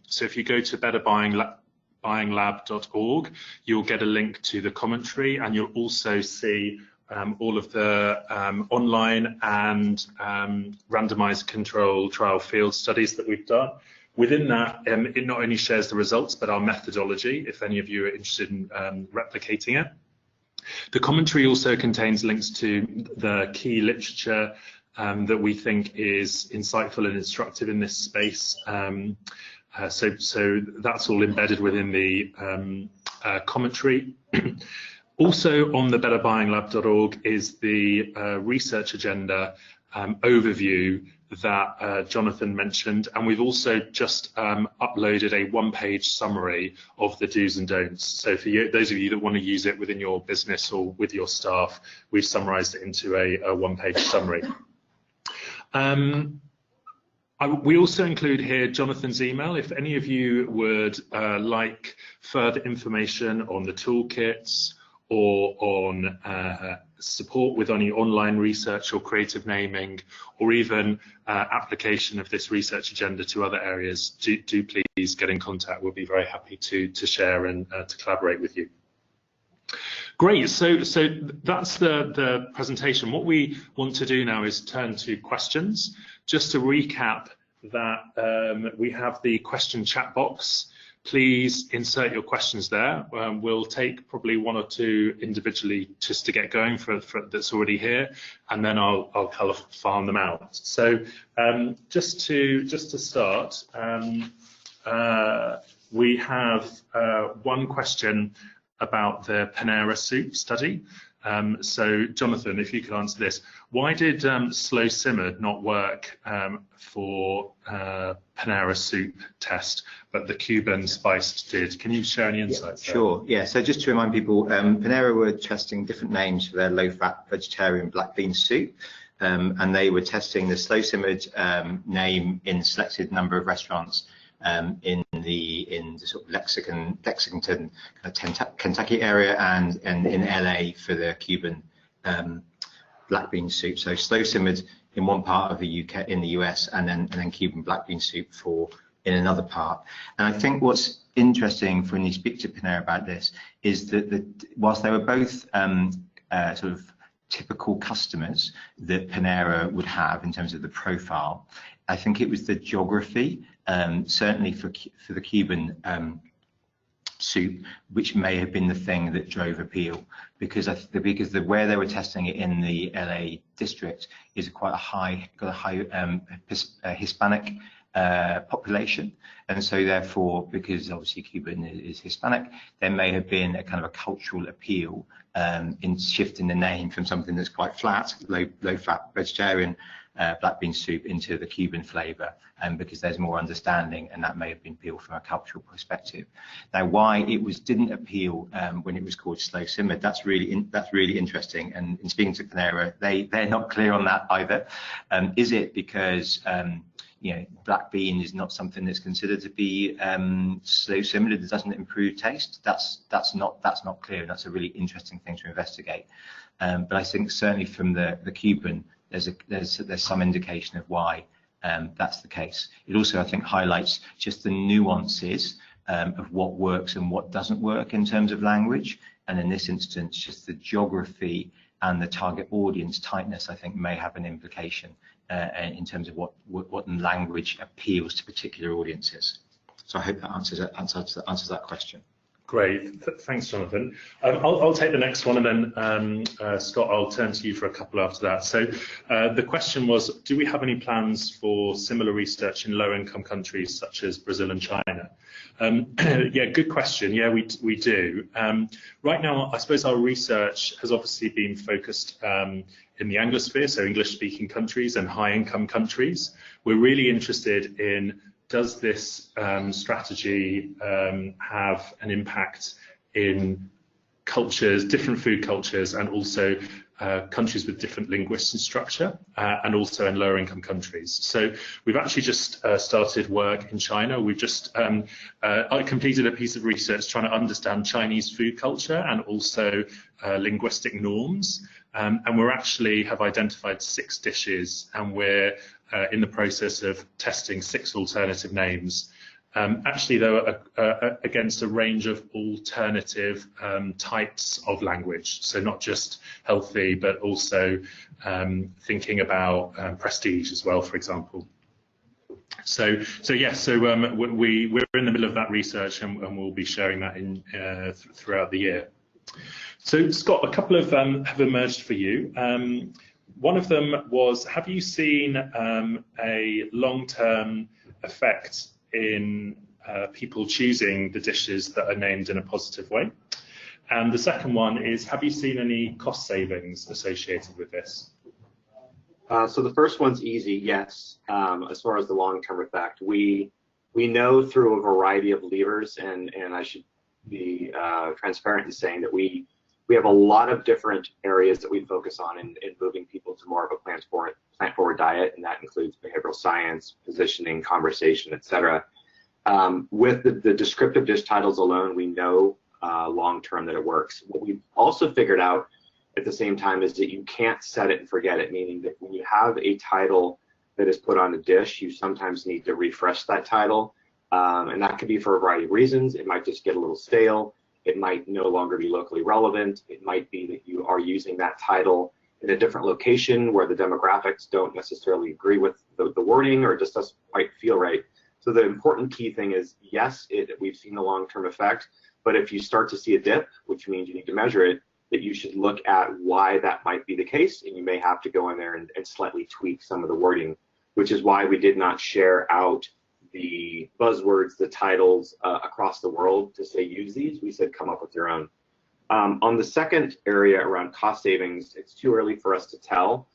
Speaker 1: So if you go to betterbuyinglab.org, you'll get a link to the commentary, and you'll also see all of the online and randomized control trial field studies that we've done. Within that, it not only shares the results, but our methodology, if any of you are interested in replicating it. The commentary also contains links to the key literature that we think is insightful and instructive in this space. So that's all embedded within the commentary. Also on the betterbuyinglab.org is the research agenda overview that Jonathan mentioned, and we've also just uploaded a one-page summary of the do's and don'ts. So for you, those of you that want to use it within your business or with your staff, we've summarized it into a one-page summary. We also include here Jonathan's email. If any of you would like further information on the toolkits or on support with any online research or creative naming, or even application of this research agenda to other areas, do please get in contact. We'll be very happy to share and to collaborate with you. Great, so that's the presentation. What we want to do now is turn to questions. Just to recap that we have the question chat box. Please insert your questions there. We'll take probably one or two individually just to get going for that's already here, and then I'll kind of farm them out. So just to start, we have one question about the PANERA soup study. So Jonathan, if you could answer this, why did slow simmered not work for PANERA soup test, but the Cuban spiced did? Can you share any insights?
Speaker 2: Yeah, sure. Yeah. So just to remind people, PANERA were testing different names for their low-fat vegetarian black bean soup, and they were testing the slow simmered name in a selected number of restaurants in the sort of Lexington kind of Kentucky area, and in LA for the Cuban black bean soup. So slow simmered in one part of the UK, in the US, and then Cuban black bean soup in another part. And I think what's interesting when you speak to PANERA about this is that whilst they were both sort of typical customers that PANERA would have in terms of the profile, I think it was the geography, certainly for the Cuban soup, which may have been the thing that drove appeal, because where they were testing it in the LA district is got a high Hispanic population, and so therefore, because obviously Cuban is Hispanic, there may have been a kind of a cultural appeal in shifting the name from something that's quite flat, low-fat vegetarian black bean soup into the Cuban flavour, because there's more understanding, and that may have been appeal from a cultural perspective. Now, why it didn't appeal when it was called slow simmered, that's really interesting. And in speaking to PANERA, they're not clear on that either. Is it because black bean is not something that's considered to be slow simmered? It doesn't improve taste. That's not clear, and that's a really interesting thing to investigate. But I think certainly from the Cuban, there's some indication of why that's the case. It also, I think, highlights just the nuances of what works and what doesn't work in terms of language, and in this instance, just the geography and the target audience tightness, I think, may have an implication in terms of what language appeals to particular audiences. So I hope that answers that question.
Speaker 1: Great, thanks, Jonathan. I'll take the next one, and then Scott, I'll turn to you for a couple after that. So the question was, do we have any plans for similar research in low-income countries such as Brazil and China? Yeah, good question. Yeah, we do. Right now, I suppose our research has obviously been focused in the Anglosphere, so English-speaking countries and high-income countries. We're really interested in, does this strategy have an impact in cultures, different food cultures, and also countries with different linguists and structure, and also in lower income countries? So we've actually just started work in China. We've just completed a piece of research trying to understand Chinese food culture and also linguistic norms. And we actually have identified 6 dishes, and we're in the process of testing 6 alternative names. Actually, though, against a range of alternative types of language. So not just healthy, but also thinking about prestige as well, for example. So yes, so we're in the middle of that research, and we'll be sharing that throughout the year. So Scott, a couple of have emerged for you. One of them was, have you seen a long-term effect in people choosing the dishes that are named in a positive way? And the second one is, have you seen any cost savings associated with this?
Speaker 3: So the first one's easy, yes. As far as the long-term effect, we know through a variety of levers, and I should be transparent in saying that we have a lot of different areas that we focus on in moving people to more of a plant-forward diet, and that includes behavioral science, positioning, conversation, etc. With the descriptive dish titles alone, we know long-term that it works. What we've also figured out at the same time is that you can't set it and forget it, meaning that when you have a title that is put on a dish, you sometimes need to refresh that title, and that could be for a variety of reasons. It might just get a little stale. It might no longer be locally relevant. It might be that you are using that title in a different location where the demographics don't necessarily agree with the wording, or it just doesn't quite feel right. So the important key thing is, yes, we've seen a long-term effect, but if you start to see a dip, which means you need to measure it, that you should look at why that might be the case, and you may have to go in there and slightly tweak some of the wording, which is why we did not share out the buzzwords, the titles across the world to say use these. We said come up with your own. On the second area around cost savings, it's too early for us to tell.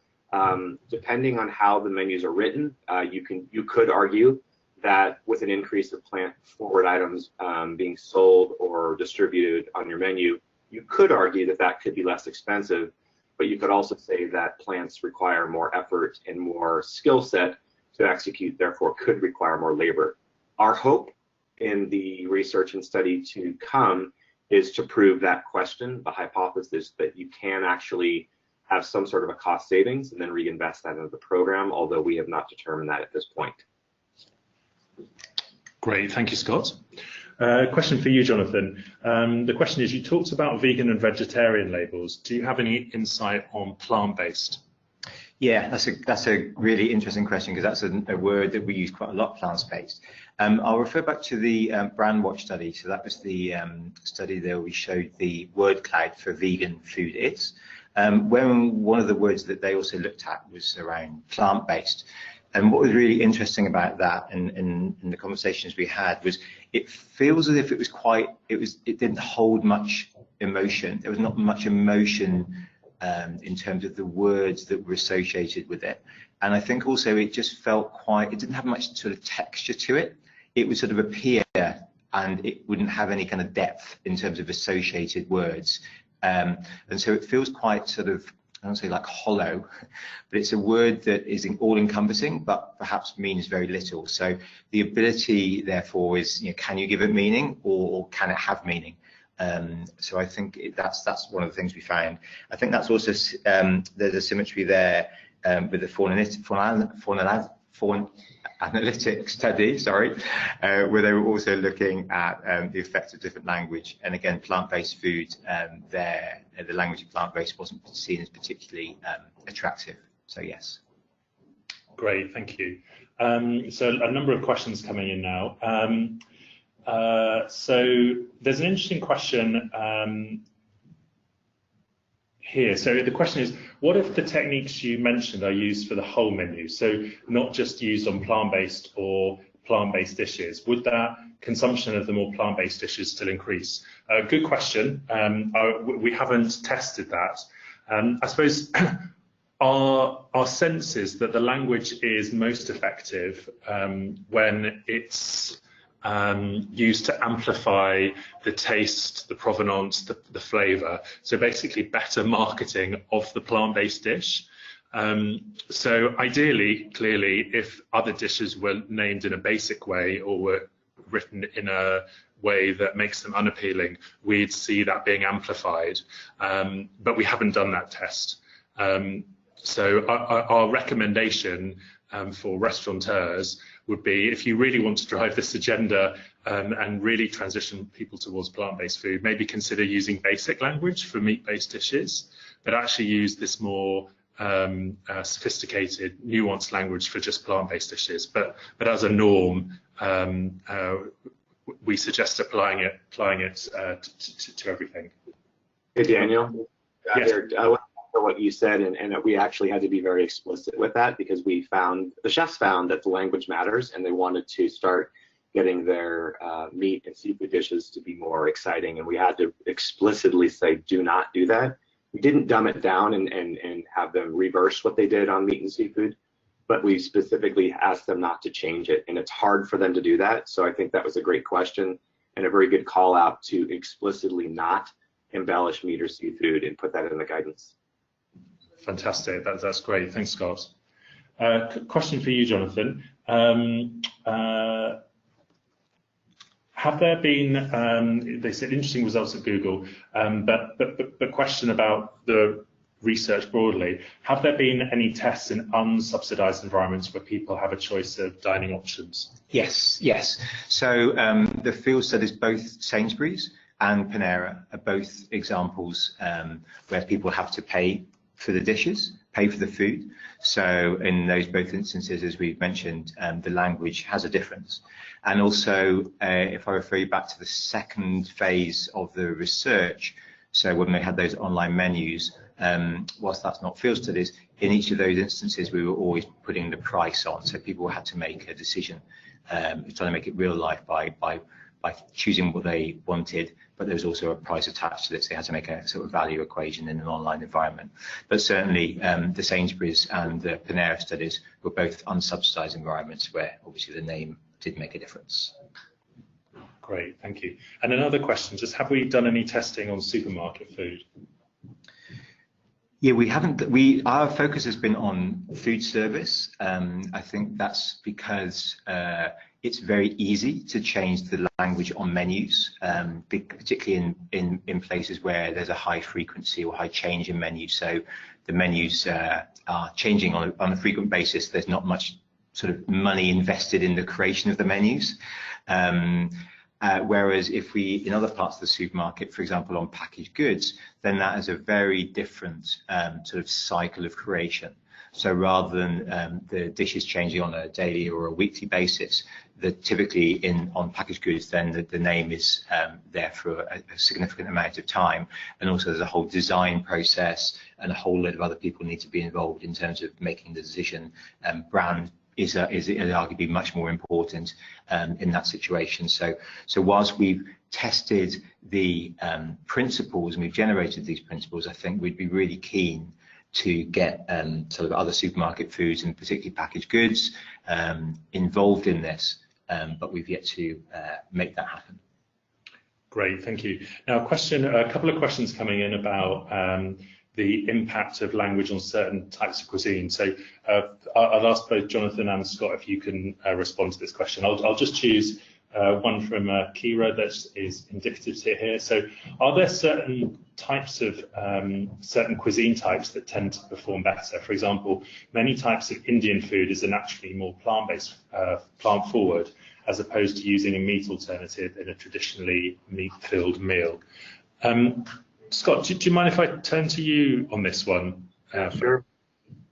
Speaker 3: Depending on how the menus are written, you could argue that with an increase of plant-forward items being sold or distributed on your menu, you could argue that that could be less expensive, but you could also say that plants require more effort and more skill set to execute, therefore could require more labor. Our hope in the research and study to come is to prove that question, the hypothesis that you can actually have some sort of a cost savings and then reinvest that into the program, although we have not determined that at this point.
Speaker 1: Great, thank you, Scott. Question for you, Jonathan. The question is, you talked about vegan and vegetarian labels. Do you have any insight on plant-based?
Speaker 2: Yeah, that's a really interesting question, because that's a word that we use quite a lot, plant-based. I'll refer back to the BRANDWATCH study. So that was the study there we showed the word cloud for vegan food is. When one of the words that they also looked at was around plant-based. And what was really interesting about that, in the conversations we had, was it feels as if it didn't hold much emotion. There was not much emotion in terms of the words that were associated with it. And I think also it just felt it didn't have much sort of texture to it. It would sort of appear and it wouldn't have any kind of depth in terms of associated words. And so it feels quite sort of, I don't say like hollow, but it's a word that is all-encompassing, but perhaps means very little. So the ability, therefore, is, can you give it meaning, or can it have meaning? So I think that's one of the things we found. I think that's also there's a symmetry there with the fauna analytic study, where they were also looking at the effect of different language. And again, plant-based food, the language of plant-based wasn't seen as particularly attractive. So yes.
Speaker 1: Great, thank you. So a number of questions coming in now. So there's an interesting question here. So the question is, what if the techniques you mentioned are used for the whole menu? So not just used on plant-based or plant-based dishes. Would that consumption of the more plant-based dishes still increase? Good question. We haven't tested that. I suppose our sense is that the language is most effective when it's used to amplify the taste, the provenance, the flavour. So basically better marketing of the plant-based dish. So ideally, clearly, if other dishes were named in a basic way or were written in a way that makes them unappealing, we'd see that being amplified. But we haven't done that test. So our recommendation for restaurateurs would be, if you really want to drive this agenda and really transition people towards plant-based food, maybe consider using basic language for meat-based dishes, but actually use this more sophisticated, nuanced language for just plant-based dishes. But as a norm, we suggest applying it to everything.
Speaker 3: Hey, Daniel.
Speaker 1: Yes.
Speaker 3: One what you said, and we actually had to be very explicit with that because the chefs found that the language matters, and they wanted to start getting their meat and seafood dishes to be more exciting, and we had to explicitly say, do not do that. We didn't dumb it down and have them reverse what they did on meat and seafood, but we specifically asked them not to change it, and it's hard for them to do that. So I think that was a great question and a very good call out to explicitly not embellish meat or seafood and put that in the guidance.
Speaker 1: Fantastic, that's great. Thanks, Scott. Question for you, Jonathan. Have there been, they said interesting results at Google, but question about the research broadly, have there been any tests in unsubsidized environments where people have a choice of dining options?
Speaker 2: Yes. So the field studies, both Sainsbury's and PANERA, are both examples where people have to pay for the dishes, pay for the food. So in those both instances, as we've mentioned, the language has a difference. And also, if I refer you back to the second phase of the research, so when they had those online menus, whilst that's not field studies, in each of those instances, we were always putting the price on. So people had to make a decision, trying to make it real life by choosing what they wanted, but there was also a price attached to this. They had to make a sort of value equation in an online environment. But certainly the Sainsbury's and the PANERA studies were both unsubsidized environments where obviously the name did make a difference.
Speaker 1: Great, thank you. And another question, just have we done any testing on supermarket food?
Speaker 2: Yeah, we haven't. Our focus has been on food service. I think that's because it's very easy to change the language on menus, particularly in places where there's a high frequency or high change in menus. So the menus are changing on a frequent basis. There's not much sort of money invested in the creation of the menus. Whereas if we, in other parts of the supermarket, for example, on packaged goods, then that is a very different sort of cycle of creation. So rather than the dishes changing on a daily or a weekly basis, typically on packaged goods, then the name is there for a significant amount of time. And also there's a whole design process and a whole lot of other people need to be involved in terms of making the decision. Brand is arguably much more important in that situation. So whilst we've tested the principles and we've generated these principles, I think we'd be really keen to get sort of other supermarket foods and particularly packaged goods involved in this, but we've yet to make that happen.
Speaker 1: Great, thank you. Now a couple of questions coming in about the impact of language on certain types of cuisine. So I'll ask both Jonathan and Scott if you can respond to this question. I'll just choose one from Kira that is indicative here. So are there certain types of certain cuisine types that tend to perform better? For example, many types of Indian food is a naturally more plant-based, plant-forward, as opposed to using a meat alternative in a traditionally meat-filled meal. Scott, do you mind if I turn to you on this one?
Speaker 3: Sure.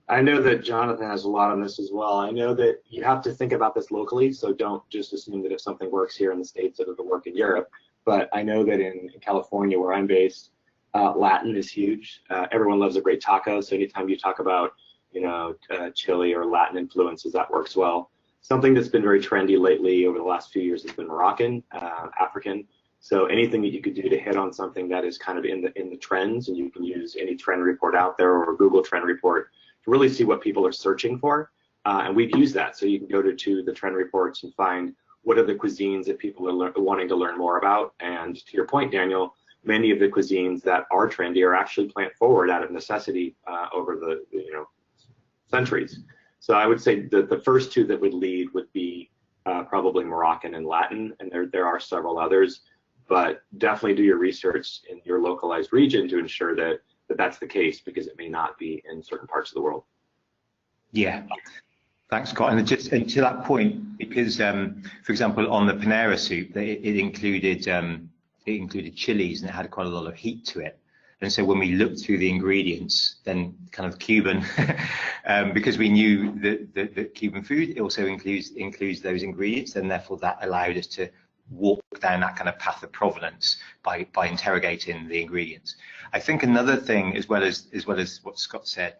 Speaker 3: I know that Jonathan has a lot on this as well. I know that you have to think about this locally, so don't just assume that if something works here in the States, that it'll work in Europe. But I know that in California, where I'm based, Latin is huge. Everyone loves a great taco, so anytime you talk about, chili or Latin influences, that works well. Something that's been very trendy lately over the last few years has been Moroccan, African. So anything that you could do to hit on something that is kind of in the trends, and you can use any trend report out there or a Google trend report to really see what people are searching for. And we've used that. So you can go to the trend reports and find what are the cuisines that people are wanting to learn more about. And to your point, Daniel, many of the cuisines that are trendy are actually plant forward out of necessity over the centuries. So I would say the first two that would lead would be probably Moroccan and Latin, and there are several others. But definitely do your research in your localized region to ensure that that's the case, because it may not be in certain parts of the world.
Speaker 2: Yeah, thanks, Scott. And to that point, because for example, on the Panera soup, it included chilies and it had quite a lot of heat to it. And so when we looked through the ingredients, then kind of Cuban, because we knew that Cuban food also includes those ingredients, and therefore that allowed us to walk down that kind of path of provenance by interrogating the ingredients. I think another thing, as well as what Scott said,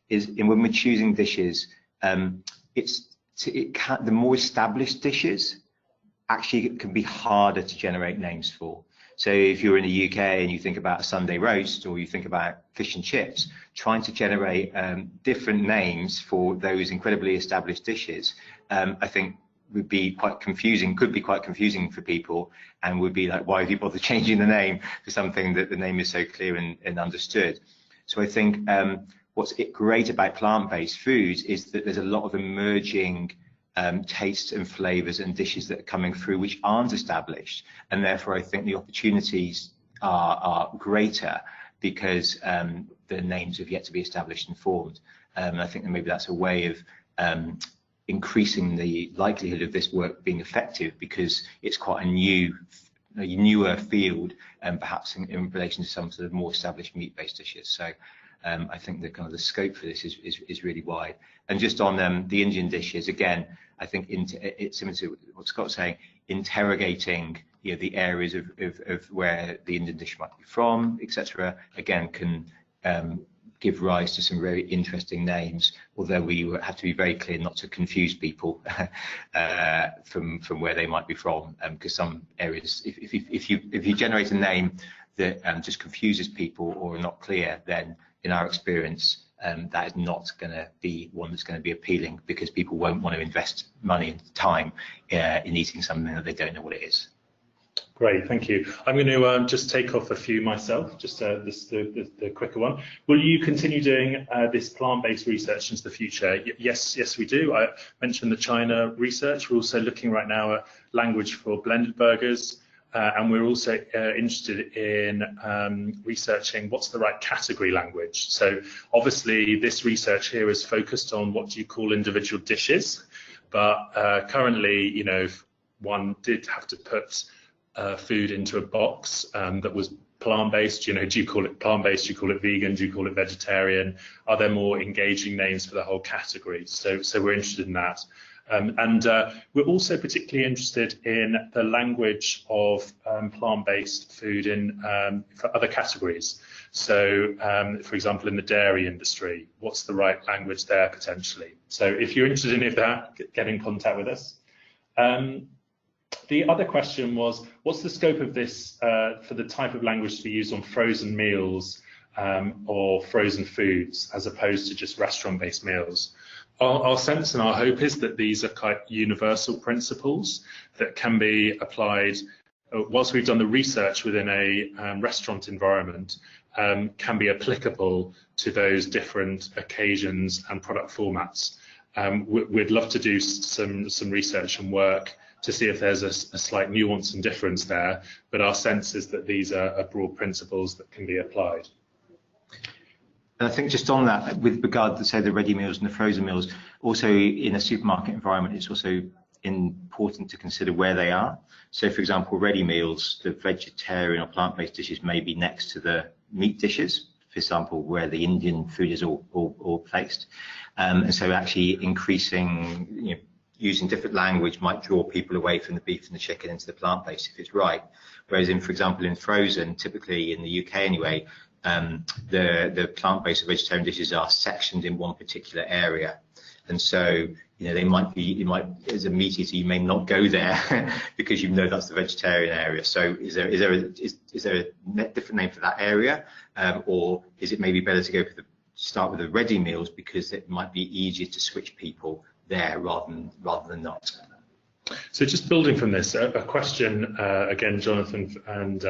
Speaker 2: is when we're choosing dishes, the more established dishes actually can be harder to generate names for. So if you're in the UK and you think about a Sunday roast, or you think about fish and chips, trying to generate different names for those incredibly established dishes, I think would be quite confusing, could be quite confusing for people, and would be like, why have you bothered changing the name for something that the name is so clear and understood? So I think what's great about plant-based foods is that there's a lot of emerging tastes and flavors and dishes that are coming through which aren't established, and therefore I think the opportunities are greater because the names have yet to be established and formed. I think that maybe that's a way of increasing the likelihood of this work being effective, because it's quite a newer field, and perhaps in relation to some sort of more established meat-based dishes. So I think the kind of the scope for this is really wide. And just on the Indian dishes, again, I think it's similar to what Scott's saying, interrogating the areas of where the Indian dish might be from, etc. Again, can give rise to some very interesting names, although we have to be very clear not to confuse people from where they might be from, because some areas, if you generate a name that just confuses people or are not clear, then in our experience that is not going to be one that's going to be appealing, because people won't want to invest money and time in eating something that they don't know what it is.
Speaker 1: Great, thank you. I'm going to just take off a few myself, just the quicker one. Will you continue doing this plant-based research into the future? Yes, we do. I mentioned the China research. We're also looking right now at language for blended burgers, and we're also interested in researching what's the right category language. So obviously this research here is focused on what do you call individual dishes, but currently, if one did have to put food into a box that was plant-based, do you call it plant-based, do you call it vegan, do you call it vegetarian? Are there more engaging names for the whole category? So we're interested in that. And we're also particularly interested in the language of plant-based food for other categories. So, for example, in the dairy industry, what's the right language there potentially? So if you're interested in any of that, get in contact with us. The other question was, what's the scope of this for the type of language to be used on frozen meals or frozen foods, as opposed to just restaurant-based meals? Our sense and our hope is that these are quite universal principles that can be applied, whilst we've done the research within a restaurant environment, can be applicable to those different occasions and product formats. We'd love to do some research and work to see if there's a slight nuance and difference there, but our sense is that these are broad principles that can be applied.
Speaker 2: And I think just on that, with regard to, say, the ready meals and the frozen meals, also in a supermarket environment, it's also important to consider where they are. So, for example, ready meals, the vegetarian or plant-based dishes may be next to the meat dishes, for example, where the Indian food is all placed. And so actually increasing, using different language might draw people away from the beef and the chicken into the plant-based if it's right. Whereas for example, in frozen, typically in the UK anyway, the plant-based or vegetarian dishes are sectioned in one particular area. And so, they might be, as a meat eater, you may not go there because that's the vegetarian area. So is there a different name for that area? Or is it maybe better to start with the ready meals, because it might be easier to switch people there rather than not?
Speaker 1: So just building from this, a question again, Jonathan and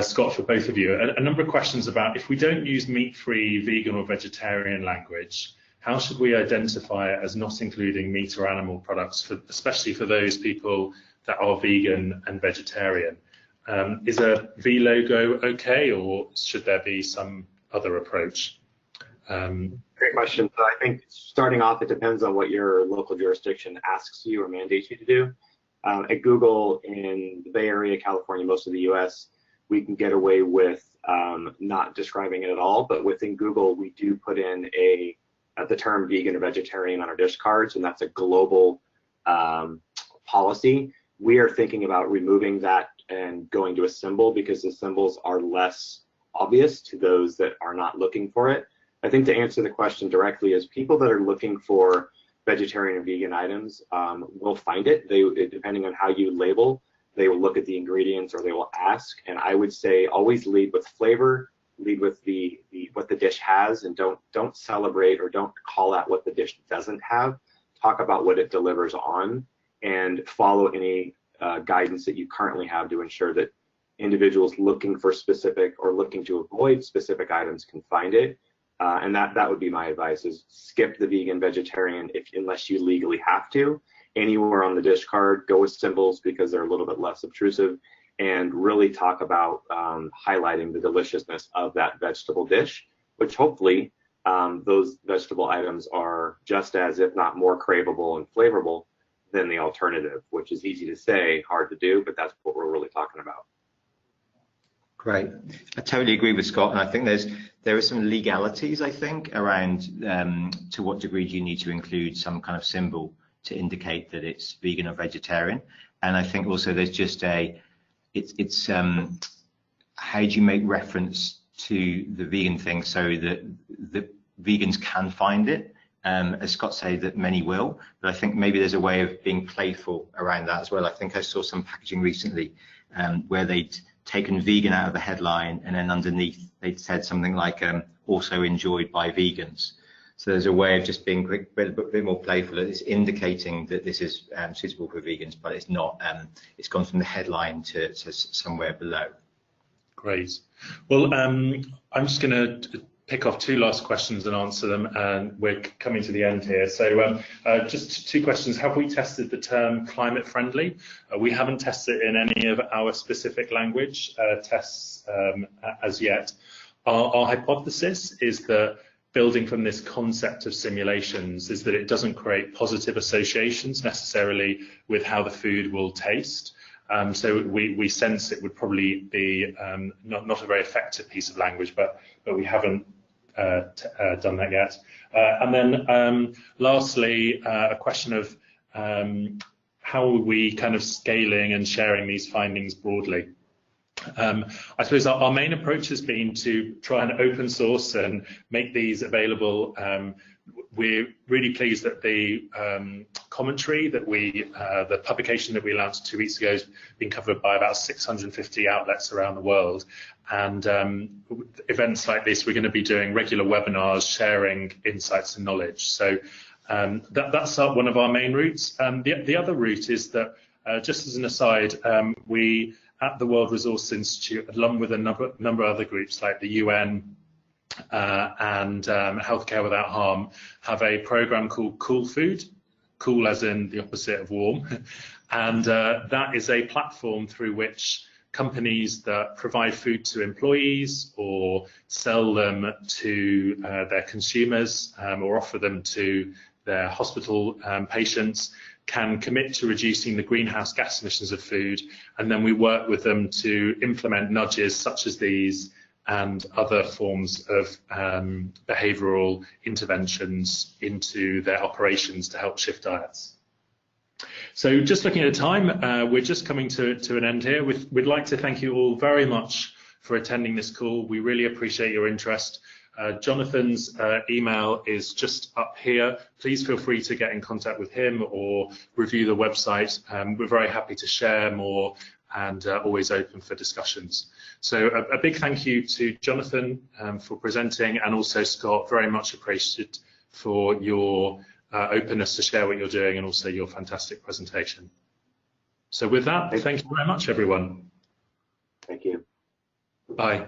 Speaker 1: Scott, for both of you, a number of questions about, if we don't use meat-free, vegan or vegetarian language, how should we identify it as not including meat or animal products, especially for those people that are vegan and vegetarian? Is a V logo okay, or should there be some other approach?
Speaker 3: Great question. So I think starting off, it depends on what your local jurisdiction asks you or mandates you to do. At Google in the Bay Area, California, most of the US, we can get away with not describing it at all, but within Google, we do put in the term vegan or vegetarian on our dish cards, and that's a global policy. We are thinking about removing that and going to a symbol because the symbols are less obvious to those that are not looking for it. I think to answer the question directly is people that are looking for vegetarian and vegan items will find it. Depending on how you label, they will look at the ingredients or they will ask. And I would say always lead with flavor, lead with what the dish has, and don't celebrate or don't call out what the dish doesn't have. Talk about what it delivers on, and follow any guidance that you currently have to ensure that individuals looking for specific or looking to avoid specific items can find it. And that would be my advice, is skip the vegan, vegetarian unless you legally have to. Anywhere on the dish card, go with symbols because they're a little bit less obtrusive, and really talk about highlighting the deliciousness of that vegetable dish, which hopefully those vegetable items are just as, if not more, craveable and flavorful than the alternative, which is easy to say, hard to do, but that's what we're really talking about.
Speaker 2: Great. I totally agree with Scott, and I think there are some legalities, I think, around to what degree do you need to include some kind of symbol to indicate that it's vegan or vegetarian. And I think also there's just it's how do you make reference to the vegan thing so that the vegans can find it? As Scott said, that many will, but I think maybe there's a way of being playful around that as well. I think I saw some packaging recently where they'd taken vegan out of the headline, and then underneath they'd said something like also enjoyed by vegans. So there's a way of just being a bit more playful. It's indicating that this is suitable for vegans, but it's not. It's gone from the headline to somewhere below.
Speaker 1: Great. Well, I'm just going to pick off two last questions and answer them, and we're coming to the end here. So just two questions. Have we tested the term climate friendly? We haven't tested it in any of our specific language tests as yet. Our hypothesis is that building from this concept of simulations is that it doesn't create positive associations necessarily with how the food will taste. So we sense it would probably be not a very effective piece of language, but we haven't done that yet. And then lastly, a question of how are we kind of scaling and sharing these findings broadly? I suppose our main approach has been to try and open source and make these available. We're really pleased that the commentary that the publication that we announced 2 weeks ago has been covered by about 650 outlets around the world. And events like this, we're going to be doing regular webinars sharing insights and knowledge. So that's one of our main routes. The other route is that, just as an aside, we at the World Resources Institute, along with a number of other groups like the UN and Healthcare Without Harm, have a program called Cool Food, cool as in the opposite of warm. And that is a platform through which companies that provide food to employees or sell them to their consumers or offer them to their hospital patients can commit to reducing the greenhouse gas emissions of food, and then we work with them to implement nudges such as these and other forms of behavioural interventions into their operations to help shift diets. So just looking at the time, we're just coming to an end here. We'd like to thank you all very much for attending this call. We really appreciate your interest. Jonathan's email is just up here. Please feel free to get in contact with him or review the website. We're very happy to share more and always open for discussions. So a big thank you to Jonathan for presenting, and also Scott, very much appreciated for your openness to share what you're doing and also your fantastic presentation. So with that, thank you very much, everyone.
Speaker 3: Thank you.
Speaker 1: Bye.